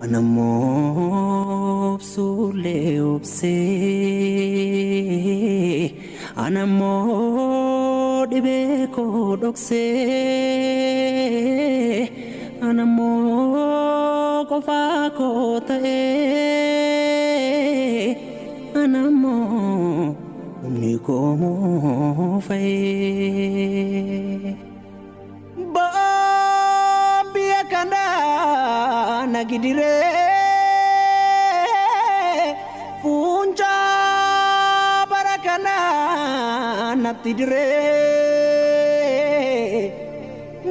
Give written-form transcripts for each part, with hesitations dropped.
Anamoof suulee obsee anamoo dhibee koo dhoksee anamoo qofaa koo ta'ee anamoo humni koo moofa'ee. Biyya kana nagidire funja barakana natidire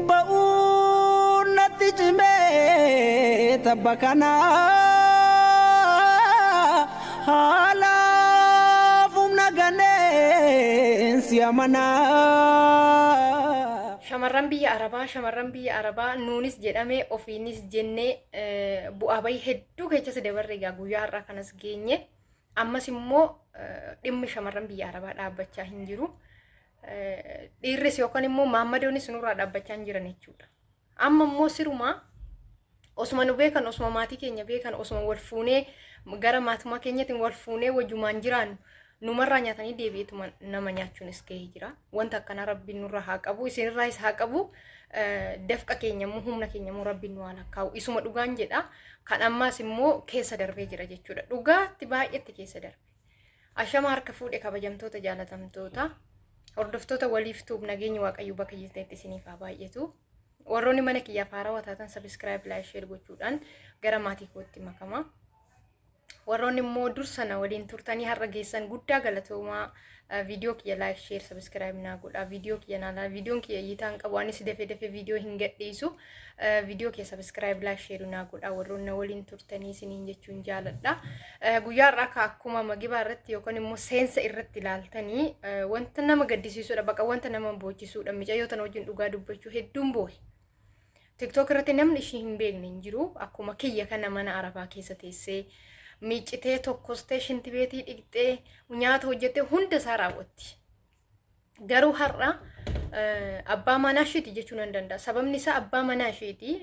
bau natijme tabakana hala fumna gane siamana. Shamarran biyya Arabaa nuunis jedhamee ofiinis jennee bu'aa bahii hedduu keessatti dabarre egaa guyyaa har'aa kanas geenye ammas immoo dhimmi shamarran biyya Arabaa dhaabbachaa hin jiru. Dhiirris yookaan immoo maammadoonis nurraa dhaabbachaa hin jiran jechuudha. Amma immoo sirumaa osuma nu beekan osuma maatii keenya beekan osuma wal fuunee gara maatummaa keenyatiin wal fuunee wajjumaan jiraannu numarraa nyaatanii deebi'eetuma nama nyaachuunis gahee jira. Wanta akkana rabbiin nurraa haa qabu, isinirraas haa qabu. Dafqa keenya immoo humna keenya immoo rabbiin nu haa lakkaa'u. Isuma dhugaan jedha. Kan ammaas immoo keessa darbee jira jechuudha. Dhugaatti baay'eetti keessa darbe. Ashama harka fuudhe kabajamtoota jaalatamtoota. Hordoftoota waliif tuub nageenya Waaqayyoo bakka jirtetti isiniif haa baay'atu. Warroonni mana kiyyaaf haarawaa taatan subscribe, like, share gochuudhaan gara maatii kootti makama. Warroonni immoo dursana waliin turtanii har'a geessan guddaa galatoomaa. Video kiyya like, share, subscribe naa godha. Video kiyya naa videoon kiyya yiitaan qabu anis dafee video hin gadhiisu. Video kiyya subscribe, like, share naa godha. Warroonni waliin turtanii isiniin jechuun jaaladha. Guyyaa har'aa akkuma magibaa irratti yookaan immoo seensa irratti ilaaltanii wanta nama gaddisiisuudha, bakka wanta nama boojisuudha. Micayyoota wajjin dhugaa dubbachuu hedduun boohe. TikTok irratti namni ishii hin beekne hin jiru. Akkuma kiyya kana mana Arabaa keessa teessee miicitee tokkostee shinti beetii dhiqxee nyaata hojjettee hunda isaa raawwatti. Garuu har'a abbaa manaa isheeti jechuun nan danda'a. Sababni isaa abbaa manaa isheeti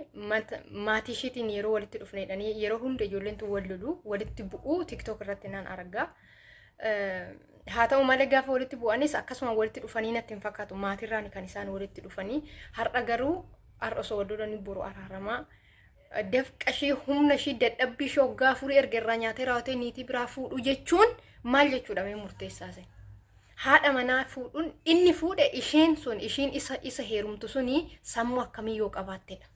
maatii isheetiin yeroo walitti dhufneedhanii yeroo hunda ijoolleen tun wal lolu walitti bu'uu TikTok irratti nan argaa. Haa ta'u malee gaafa walitti bu'anis akkasuma walitti dhufanii natti hin fakkaatu. Maatirraan kan isaan walitti dhufanii har'a garuu har'a osoo wal lolanii boru araaramaa. Dafqa ishee humna ishee dadhabbii ishee waggaa afurii erga irraa nyaatee raawwatee niitii biraa fuudhu jechuun maal jechuudha mee murteessaa ta'e. Haadha manaa fuudhuun inni fuudhe isheen sun ishiin isa heerumtu suni sammuu akkamii yoo qabaattedha.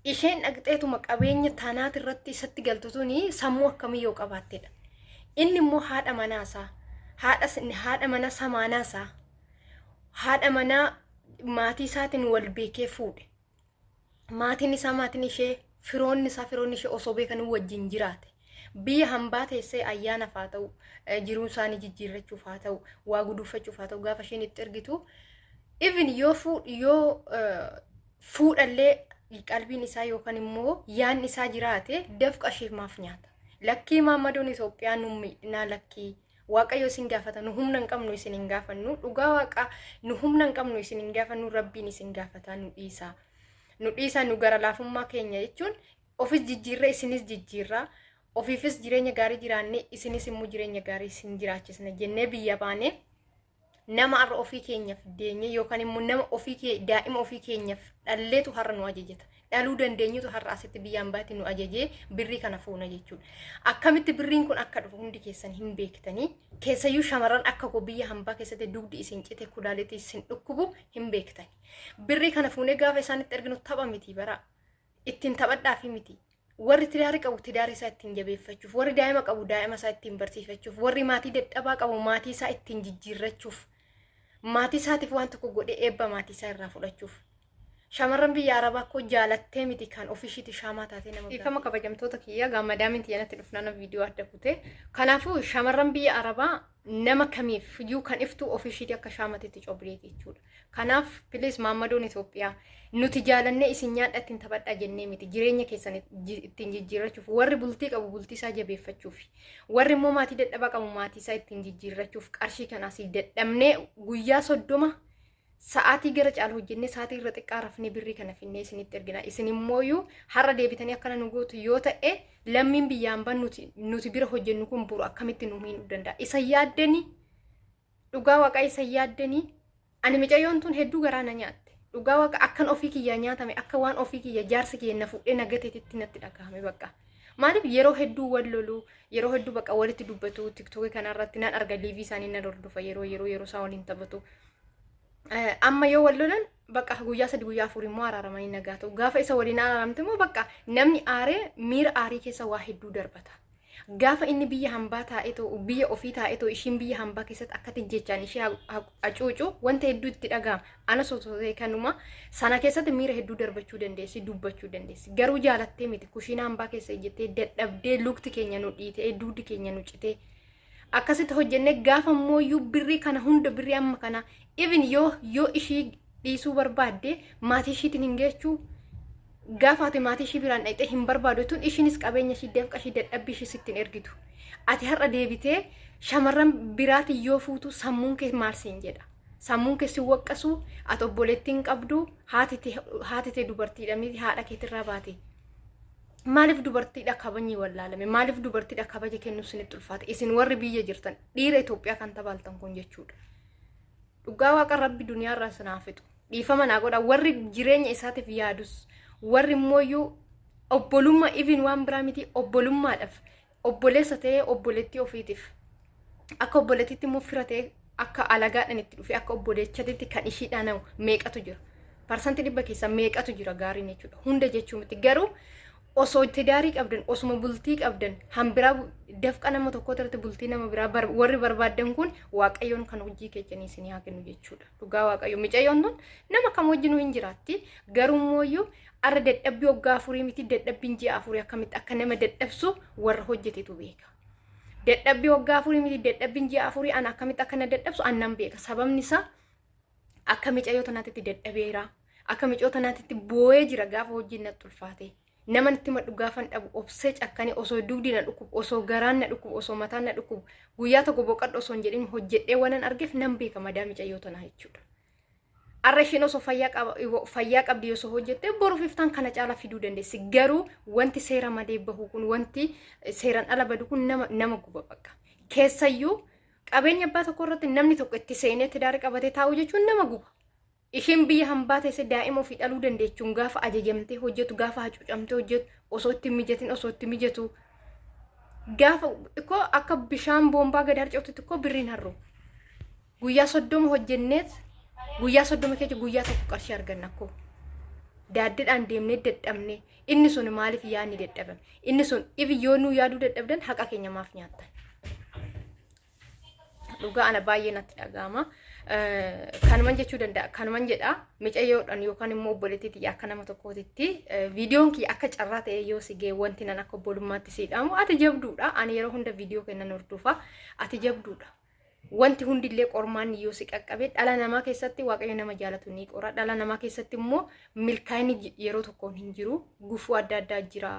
Isheen dhaqxeetuma qabeenya taanaat irratti isatti galtu suni sammuu akkamii yoo qabaattedha. Inni immoo haadha manaasaa haadha mana samaanaasaa haadha manaa maatii isaatiin wal beekee fuudhe. Maatiin isaa maatiin ishee firoonni ishee osoo beekanii wajjin jiraate. Biyya hambaa teessee ayyaanaaf haa ta'u jiruu isaanii jijjiirrachuuf haa ta'u waa guduufachuuf haa ta'u gaafa isheen itti ergitu even yoo fuudhallee qalbiin isaa yookaan immoo yaanni isaa jiraate dafqa isheef maaf nyaata. Lakkii maammadoon Itoophiyaa nu miidhnaa lakkii Waaqayyo isin gaafata nu humna hin qabnu isin hin gaafannu dhugaa Waaqa nu humna hin qabnu isin hin gaafannu rabbiin isin gaafata nu dhiisa. Nu dhiisa nu gara laafummaa keenya jechuun ofis jijjiirra isinis jijjiirra ofiifis jireenya gaarii jiraanne isinis immoo jireenya gaarii isin jiraachisna jennee biyya baane nama har'a ofii keenyaaf deenye yookaan immoo nama daa'ima ofii keenyaaf dhalleetu har'a nu ajajata. Dhaluu dandeenyutu har'a asitti biyyaan baatti nu ajajee birrii kana fuuna jechuudha. Akkamitti birriin kun akka dhufu hundi keessan hin beektanii keessayyuu shamarran akka koo biyya hambaa keessatti dugdi isin cite kulaaleetti isin dhukkubu hin beektani. Birrii kana fuunee gaafa isaanitti erginu tapha miti bara ittiin taphadhaafi miti. Warri tidaarii qabu tidaarii isaa ittiin jabeeffachuuf, warri daa'ima qabu daa'ima isaa ittiin barsiifachuuf, warri maatii dadhabaa qabu maatii isaa ittiin jijjiirrachuuf, maatii isaatiif waan tokko godhee eebba maatii isaa irraa fudhachuuf. Shamarran biyya Arabaa ko jaalattee miti kan ofishiiti shaamaa taatee nama ifama kabajamtoota kiyya gaammadaa miti yanatti dhufnana viidiyoo adda kute. Kanaafuu shamarran biyya Arabaa nama kamiif iyyuu kan iftu ofishiiti akka shaamateetti cobreeti jechuudha. Kanaaf please maammadoon Itoophiyaa nuti jaalannee isin nyaadha ittiin taphadhaa jennee miti jireenya keessan ittiin jijjiirrachuuf warri bultii qabu bultii isaa jabeeffachuuf warri immoo maatii dadhabaa qabu maatii isaa ittiin jijjiirrachuuf qarshii kanaas dadhabnee guyyaa 30 sa'aatii gara caalu hojjennee sa'aatii irra xiqqaa rafnee birrii kana finnee isinitti ergina. Isin immooyyuu har'a deebitanii akkana nu gootu yoo ta'e lammiin biyyaan ban nuti bira hojjennu kun buru akkamitti nu miidhuu danda'a. Isa yaaddanii dhugaa Waaqaa isa yaaddanii ani mucayyoon tun hedduu garaa na nyaatte. Dhugaa Waaqa akkan ofii kiyyaa nyaatame akka waan ofii kiyya jaarsi kiyya na fudhee nagateetitti natti dhagahame bakka. Maaliif yeroo hedduu wal lolu yeroo hedduu bakka walitti dubbatu TikTok kanarratti nan arga liivii isaanii nan hordofa yeroo isaa waliin taphatu. Amma yoo wal lolan bakka guyyaa 3 guyyaa 4 immoo araaramanii nagaatu. Gaafa isa waliin araaramte immoo bakka namni aaree miira aarii keessa waa hedduu darbata. Gaafa inni biyya hambaa taa'eetoo biyya ofii taa'eetoo ishiin biyya hambaa keessatti akkatti jechaan ishee acuucu wanta hedduu itti dhaga'ama. Ana soosotee kanuma sana keessatti miira hedduu darbachuu dandeessi dubbachuu dandeessi. Garuu jaalattee miti kushiina hambaa keessa ijjettee dadhabdee lukti keenya nu dhiitee duudi keenya nu citee akkasitti hojjennee gaafa mooyyuu birrii kana hunda birrii amma kana even yoo ishii dhiisuu barbaadde maatii ishiitiin hin geechuu gaafa ati maatii ishii biraan dhaqxee hin barbaadu tun ishiinis qabeenya ishii deemqa ishii dadhabbii ishii sittiin ergitu. Ati har'a deebitee shamarran biraati yoo fuutu sammuun kee maal siin jedha. Sammuun kee si waqqasu ati obboleettiin qabdu haatitee dubartiidha miti haadha keetirraa baate. Maaliif dubartiidha kabajni wallaalame maaliif dubartiidha kabaja kennu isinitti ulfaate isin warri biyya jirtan dhiira Itoophiyaa kan tabaaltan kun jechuudha. Dhugaa Waaqa Rabbi duniyaarraa sanaafitu dhiifama naa godha warri jireenya isaatiif yaadus warri mooyyuu obbolummaa even waan biraa miti obbolummaadhaaf obboleessa ta'ee obboleettii ofiitiif akka obboleettiitti immoo fira ta'ee akka alagaadhaan itti dhufe akka obboleechatitti kan ishiidhaan meeqatu jira. Parsantii 100 keessa meeqatu jira gaariin jechuudha. Hunda jechuu miti garuu osoo itti daarii qabdan osuma bultii qabdan hambiraa dafqa nama tokko irratti bultii nama biraa warri barbaadan kun Waaqayyoon kan hojii keessanii isin haa kennu jechuudha. Dhugaa Waaqayyo mucayyoon tun nama kam wajjinuu hin jiraatti garuu mooyyuu arra dadhabbii waggaa 4 miti dadhabbiin ji'a 4 akkamitti akka nama dadhabsu warra hojjetetu beeka. Dadhabbii waggaa 4 miti dadhabbiin ji'a 4 an akkamitti akka na dadhabsu annan beeka. Sababni isaa akka mucayyoo tanaatti dadhabeera akka mucayyoo tanaatti boo'ee jira gaafa hojiin natti ulfaate. Naman itti madhu gaafan dhabu obsee cakkanii osoo dugdi na dhukkub osoo garaan na dhukkub osoo mataan na dhukkub guyyaa tokko boqadhu osoo hin jedhin hojjedhee waan argeef nan beeka madaa mucayyoo tanaa jechuudha. Arra isheen osoo fayyaa qabdi osoo hojjettee boruuf iftaan kana caalaa fiduu dandeessi. Garuu wanti seera malee bahu kun wanti seeraan ala badu kun nama guba bakka. Keessayyuu qabeenya abbaa tokko irratti namni tokko itti seenee itti daarii qabatee taa'u jechuun nama guba. Ishiin biyya hambaa teessee daa'ima ofii dhaluu dandeechuun gaafa ajajamtee hojjetu gaafa hacuucamtee hojjetu osoo itti mijatin osoo itti mijatu gaafa ikkoo akka bishaan boombaa gad harca'utti ikkoo birriin harru guyyaa 30 hojjenneet guyyaa 30 keessa guyyaa tokko qarshii arganna akkoo daaddiidhaan deemnee dadhabne inni sun maaliif yaadni dadhabame inni sun ifi yoo nuu yaaduu dadhabdan haqa keenya maaf nyaattan. Dhugaa ana baay'ee natti dhaga'ama. Kanuman jechuu danda'a kanuman jedha mucayyoodhaan yookaan immoo obboleettiitti akka nama tokkootitti viidiyoon kiyya akka carraa ta'e yoo si gee wanti nan akka obbolummaatti siidhamu ati jabduudha. Ani yeroo hunda viidiyoo kennan hordofa ati jabduudha. Wanti hundillee qormaan yoo si qaqqabe dhala namaa keessatti Waaqayyo nama jaalatu ni qora. Dhala namaa keessatti immoo milkaa'inni yeroo tokkoon hin jiru. Gufuu adda addaa jira,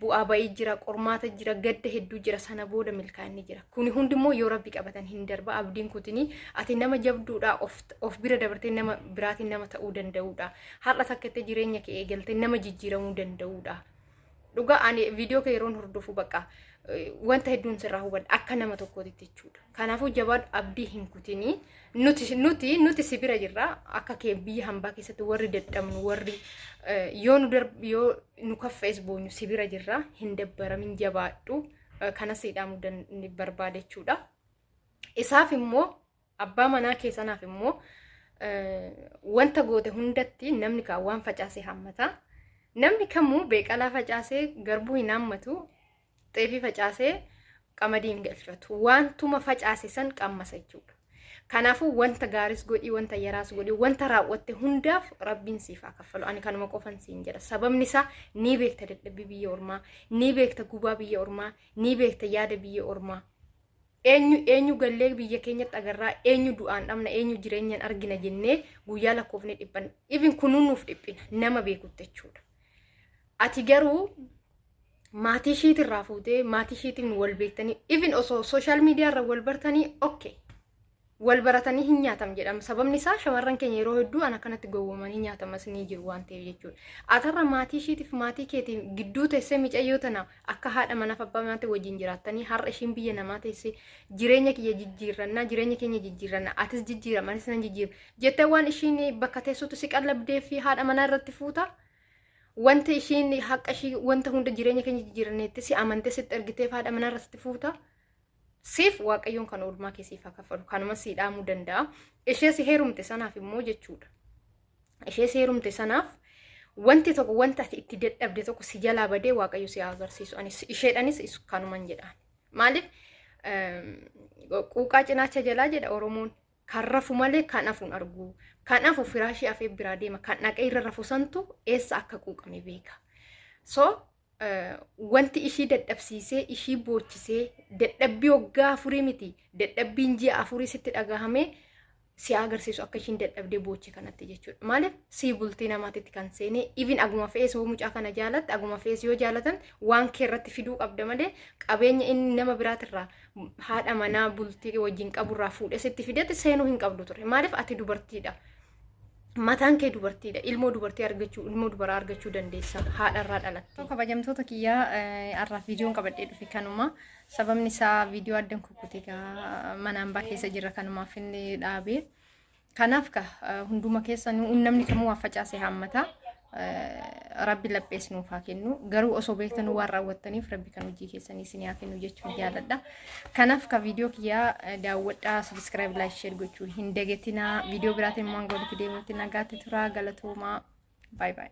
bu'aa ba'ii jira, qormaata jira, gadda hedduu jira, sana booda milkaa'inni jira. Kuni hundi immoo yoo Rabbi qabatan hin darba. Abdiin kutini ati nama jabduudha of bira dabartee nama biraatiin nama ta'uu danda'uudha. Har'a takkattee jireenya kee eegaltee nama jijjiiramuu danda'uudha. Dhugaa ani viidiyoo kee yeroon hordofu bakka wanta hedduun sirraa hubadha akka nama tokkootti jechuudha. Kanaafuu jabaadhu abdii hin kutini. Nuti si bira jirra akka kee biyya hambaa keessatti warri dadhabnu warri yoo nu kaffees boonyu si bira jirra hin dabbaramin jabaadhu kana siidhaamuu barbaada jechuudha. Isaaf immoo abbaa manaa keessanaaf immoo wanta goote hundatti namni kaan waan facaasee hammata. Namni kamuu beeqalaa facaasee garbuu hin hammatu. Xeefii facaasee qamadii hin galchatu. Wantuma facaase san qammasa jechuudha. Kanaafuu wanta gaaris godhii wanta yaraas godhii wanta raawwatte hundaaf Rabbiin siif haa kaffalu. Ani kanuma qofan siin jedha. Sababni isaa ni beekta dadhabbii biyya ormaa, ni beekta gubaa biyya ormaa, ni beekta yaada biyya ormaa. Eenyu gallee biyya keenyatti agarraa, eenyu du'aan dhabna, eenyu jireenyaan argina jennee guyyaa lakkoofne dhiphanna. Even kunuunuuf dhiphina nama beekutti jechuudha. Ati garuu maatii ishiitirraa fuutee maatii ishiitiin wal beektanii even osoo social media irra wal bartanii okay wal baratanii hin nyaatam jedhama. Sababni isaa shamarran keenya yeroo hedduu ana kanatti gowwomanii nyaatamas ni jiru waan ta'eef jechuudha. Atarra maatii ishiitiif maatii keetii gidduu teessee micayyoo tana akka haadha manaaf abbaa manaatti wajjin jiraattanii har'a ishiin biyya namaa teessee jireenya kiyya jijjiirannaa jireenya keenya jijjiirannaa atis jijjiirama anis nan jijjiira jettee waan ishiin bakka teessuutu si qallabdee fi haadha manaa irratti fuuta. Wanti ishiin haqqa ishii wanta hunda jireenya keenya jijjiiranneetti si amantee sitti ergiteef haadha manaa irratti fuuta. Siif waaqayyoon kan oolmaa keessiif akka fadhu kanuma si dhaamuu danda'a. Ishee si heerumte sanaaf immoo jechuudha. Ishee si heerumte sanaaf wanti tokko wanta itti dadhabde tokko si jalaa badee waaqayyo si agarsiisu. Anis isheedhanis kanuman jedhaan. Maaliif quuqaa cinaacha jalaa jedha Oromoon. Kan rafu malee kan hafuun argu. Kan hafu firaashii afee biraa deema. Kan dhaqee irra rafu santu eessa akka quuqame beeka. So wanti ishii dadhabsiisee ishii boochisee dadhabbii waggaa afurii miti dadhabbiin ji'a afurii sitti dhagahamee si agarsiisu akka ishiin dadhabdee boochi kanatti jechuudha. Maaliif si bultii namaatitti kan seenee even aguma fe'ees yoo mucaa kana jaalatte aguma fe'ees yoo jaalatan waan kee irratti fiduu qabda malee qabeenya inni nama biraatirraa haadha manaa bultii wajjin qaburraa fuudhee sitti fidate seenuu hin qabdu ture. Maaliif ati dubartiidha. Mataan kee dubartiidha. Ilmoo dubartii argachuu, ilmoo dubaraa argachuu dandeessa. Haadharraa dhalatte. Kabajamtoota kiyyaa har'aaf viidiyoon qabadhee dhufe kanuma. Sababni isaa viidiyoo addan kukkutee mana hambaa keessa jira kanumaaf inni dhaabee. Kanaaf hunduma keessa namni kamuu waan facaasee haammata. Rabbi laphees nuuf haa kennu. Garuu osoo beektanuu waan raawwattaniif Rabbi kan hojii keessanii isin haa kennu jechuun jaaladha. Kanaaf viidiyoo kiyyaa daawwadhaa, subscribe, like, share gochuu hin dagatinaa. Viidiyoo biraatiin immoo hanga walitti deemuutti nagaatti turaa. Galatoomaa. Bye bye.